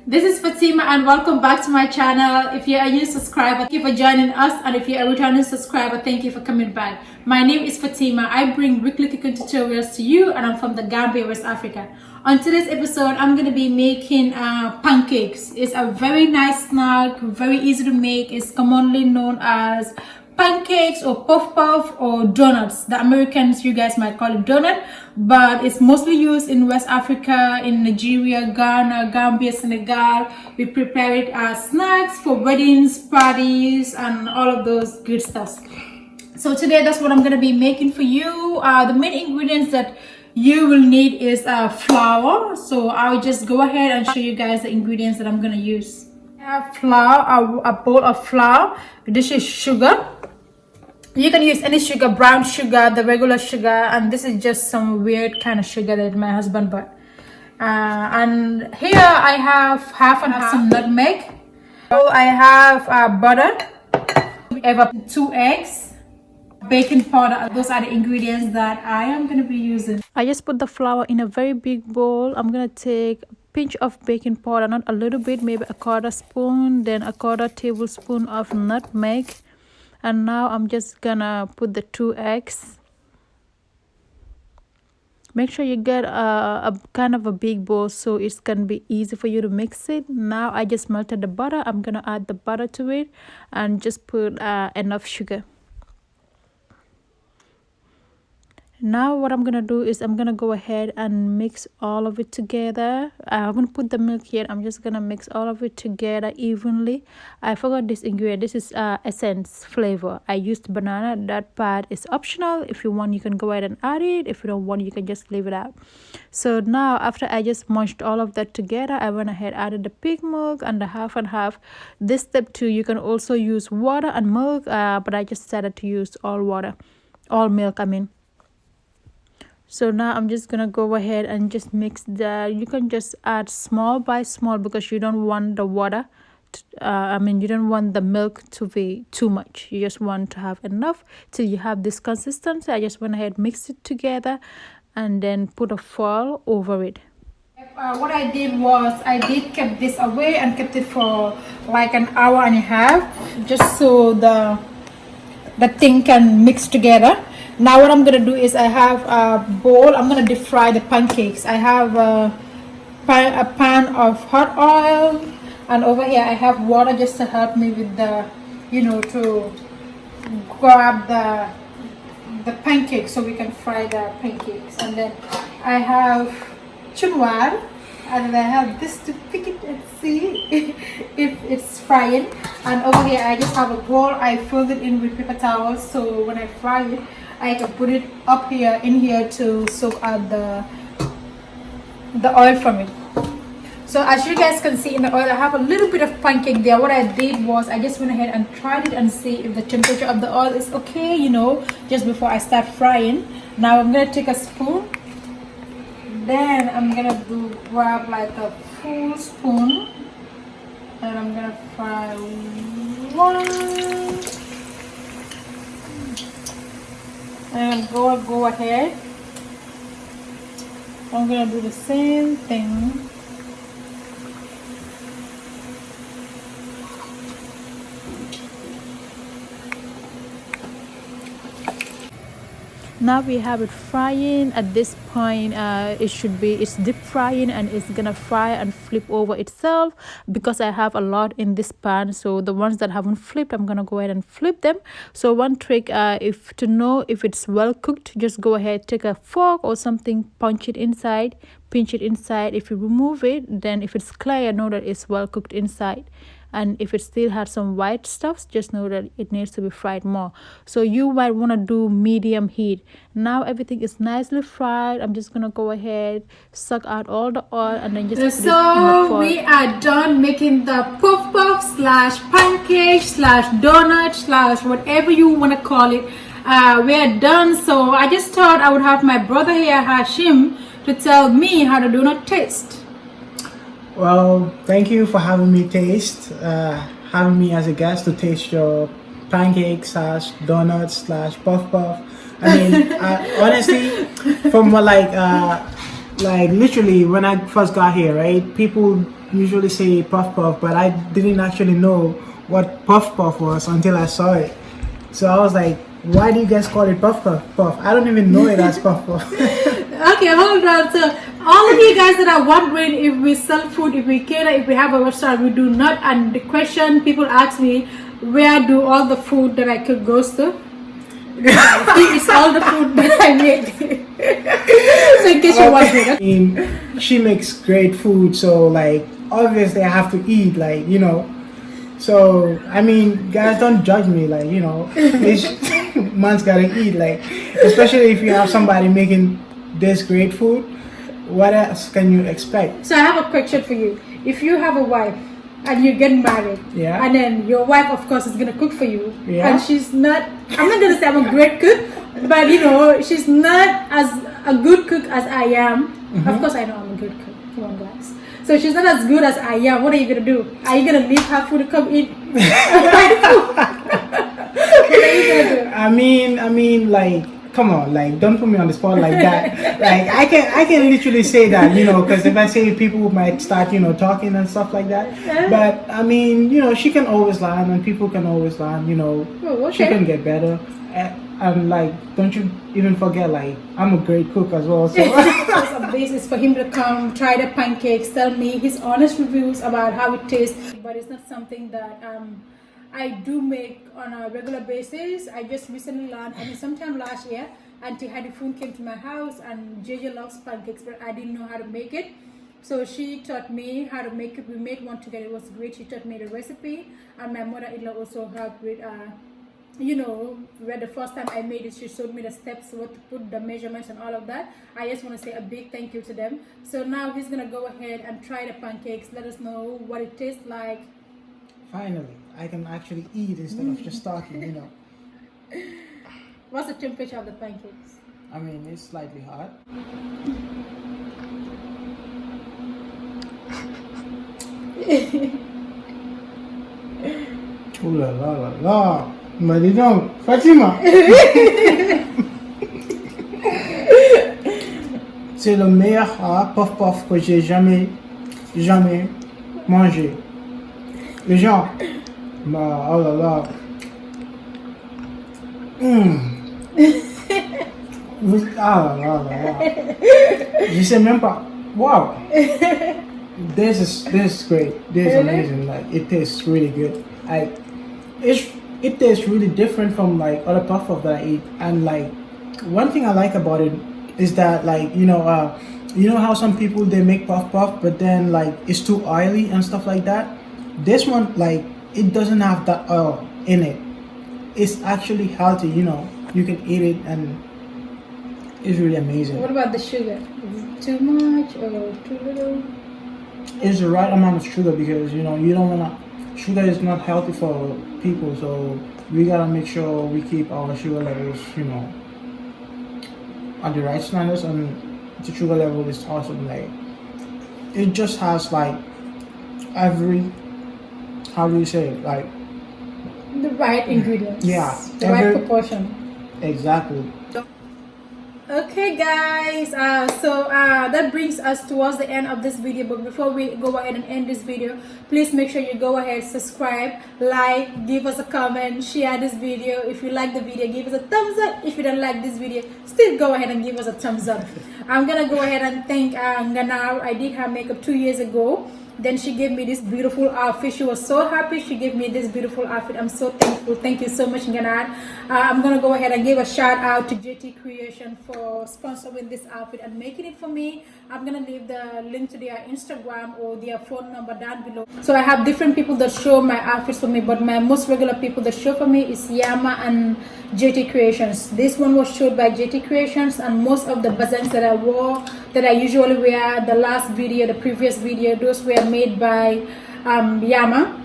This is Fatima and welcome back to my channel. If you're a new subscriber, thank you for joining us, and if you're a returning subscriber, thank you for coming back. My name is Fatima. I bring weekly cooking tutorials to you, and I'm from the Gambia, West Africa. On today's episode, I'm going to be making pancakes. It's a very nice snack, very easy to make. It's commonly known as pancakes or puff puff or donuts. The Americans, you guys might call it donut, but it's mostly used in West Africa, in Nigeria, Ghana, Gambia, Senegal. We prepare it as snacks for weddings, parties, and all of those good stuff. So today, that's what I'm going to be making for you. The main ingredients that you will need is flour. So I'll just go ahead and show you guys the ingredients that I'm going to use. I have flour, a bowl of flour. This is sugar. You can use any sugar, brown sugar, the regular sugar, and this is just some weird kind of sugar that my husband bought. And here I have half and half some nutmeg. So I have butter, 2 eggs, baking powder. Those are the ingredients that I am going to be using. I just put the flour in a very big bowl. I'm going to take a pinch of baking powder, not a little bit, maybe a quarter spoon, then a quarter tablespoon of nutmeg. And now I'm just gonna put the 2 eggs. Make sure you get a kind of a big bowl so it's gonna be easy for you to mix it. Now I just melted the butter. I'm gonna add the butter to it and just put enough sugar. Now what I'm gonna do is I'm gonna go ahead and mix all of it together. I'm gonna put the milk here. I'm just gonna mix all of it together evenly. I forgot this ingredient. This is essence flavor. I used banana. That part is optional. If you want, you can go ahead and add it. If you don't want, you can just leave it out. So now after I just mushed all of that together, I went ahead, added the pig milk and the half and half. This step 2, you can also use water and milk, but I just decided to use all milk, I mean. So now I'm just gonna go ahead and just mix that. You can just add small by small because you don't want the water you don't want the milk to be too much. You just want to have enough till you have this consistency. I just went ahead, mixed it together, and then put a foil over it. What I did was I kept this away and kept it for like an hour and a half, just so the thing can mix together. Now what I'm gonna do is I have a bowl. I'm gonna deep fry the pancakes. I have a pan of hot oil, and over here I have water just to help me with the, to grab the pancakes so we can fry the pancakes. And then I have chunwar, and I have this to pick it and see if it's frying. And over here I just have a bowl. I filled it in with paper towels, so when I fry it, I can put it up here in here to soak out the oil from it. So as you guys can see in the oil, I have a little bit of pancake there. What I did was I just went ahead and tried it and see if the temperature of the oil is okay, just before I start frying. Now I'm gonna take a spoon, then I'm gonna grab like a full spoon, and I'm gonna fry one. And go ahead. I'm gonna do the same thing. Now we have it frying. At this point it's deep frying, and it's gonna fry and flip over itself because I have a lot in this pan. So the ones that haven't flipped, I'm gonna go ahead and flip them. So one trick, if to know if it's well cooked, just go ahead, take a fork or something, pinch it inside. If you remove it, then if it's clear, know that it's well cooked inside. And if it still has some white stuff, just know that it needs to be fried more. So you might want to do medium heat. Now everything is nicely fried. I'm just gonna go ahead, suck out all the oil, and then just put it in the foil. We are done making the puff puff / pancake / donut / whatever you want to call it. We are done. So I just thought I would have my brother here, Hashim, to tell me how the donut tastes. Well, thank you for having me having me as a guest to taste your pancakes / donuts / puff puff. I mean, honestly, from what like literally when I first got here, right? People usually say puff puff, but I didn't actually know what puff puff was until I saw it. So I was like, why do you guys call it puff puff puff? I don't even know it as puff puff. Okay, hold on. So all of you guys that are wondering if we sell food, if we cater, if we have a restaurant, we do not. And the question people ask me, where do all the food that I cook goes to? It's all the food that I make. So in case you're wondering. I mean, she makes great food, so like obviously I have to eat, like, you know. So I mean, guys, don't judge me, like, you know. Man's gotta eat, like, especially if you have somebody making this great food. What else can you expect? So I have a question for you. If you have a wife and you get married, Yeah. and then your wife, of course, is gonna cook for you, Yeah. and she's not. I'm not gonna say I'm a great cook, but you know, she's not as a good cook as I am. Of course, I know I'm a good cook. Come on, guys. So she's not as good as I am. What are you gonna do? Are you gonna leave her food to come eat my food? What are you gonna do? I mean, like, come on, like, don't put me on the spot like that. Like, I can literally say that, you know, because if I say, people might start, you know, talking and stuff like that. But I mean, you know, she can always learn, and people can always learn. You know, Oh, okay. she can get better. And like, don't you even forget, like, I'm a great cook as well. So As a basis for him to come try the pancakes, tell me his honest reviews about how it tastes. But it's not something that I do make on a regular basis. I just recently learned. I mean, sometime last year, Auntie Hadifoon came to my house, and JJ loves pancakes, but I didn't know how to make it. So she taught me how to make it. We made one together. It was great. She taught me the recipe, and my mother-in-law also helped with. You know, where the first time I made it, she showed me the steps, what to put, the measurements and all of that. I just want to say a big thank you to them. So now he's gonna go ahead and try the pancakes. Let us know what it tastes like. finally, I can actually eat instead of just talking. You know, What's the temperature of the pancakes? I mean, it's slightly hot. Ooh la la la la. Mais dis donc, Fatima. C'est le meilleur puff puff que j'ai jamais mangé. Les gens, bah, oh là là. Ah là là là là. Je sais même pas. Wow. This is great. This is amazing. Like, it tastes really good. It tastes really different from like other puff puff that I eat. And like, one thing I like about it is that, like, you know how some people, they make puff puff, but then like it's too oily and stuff like that. This one, like, it doesn't have that oil in it. It's actually healthy. You know, you can eat it, and it's really amazing. What about the sugar? Is it too much or too little? It's the right amount of sugar, because you know, you don't wanna. Sugar is not healthy for people, so we gotta make sure we keep our sugar levels, you know, at the right standards. And the sugar level is awesome. Like, it just has like every, how do you say it, like, The right ingredients. Yeah, The right proportion. exactly. Okay guys, so that brings us towards the end of this video. But before we go ahead and end this video, please make sure you go ahead, subscribe, like, give us a comment, share this video. If you like the video, give us a thumbs up. If you don't like this video, still go ahead and give us a thumbs up. I'm gonna go ahead and thank Nganar. I did her makeup 2 years ago. Then she gave me this beautiful outfit. She was so happy she gave me this beautiful outfit. I'm so thankful. Thank you so much, Ganad. I'm gonna go ahead and give a shout out to JT Creation for sponsoring this outfit and making it for me. I'm gonna leave the link to their Instagram or their phone number down below. So I have different people that show my outfits for me, but my most regular people that show for me is Yama and JT Creations. This one was showed by JT Creations, and most of the buttons that I wore, that I usually wear, the last video, the previous video, those were made by Yama.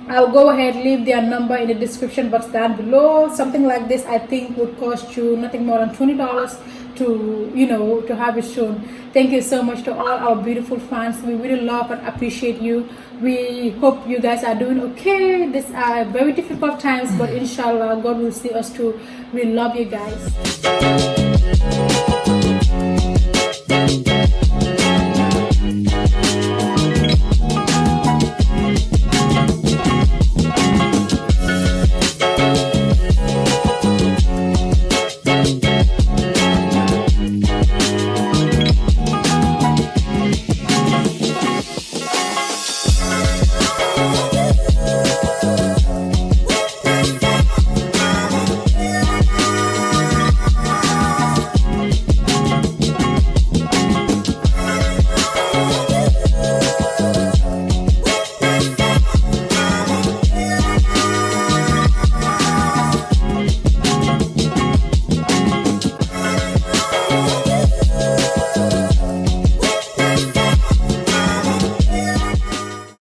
I'll go ahead, leave their number in the description box down below. Something like this, I think, would cost you nothing more than $20 to, you know, to have it shown. Thank you so much to all our beautiful fans. We really love and appreciate you. We hope you guys are doing okay. These are very difficult times, but inshallah, God will see us through. We love you guys.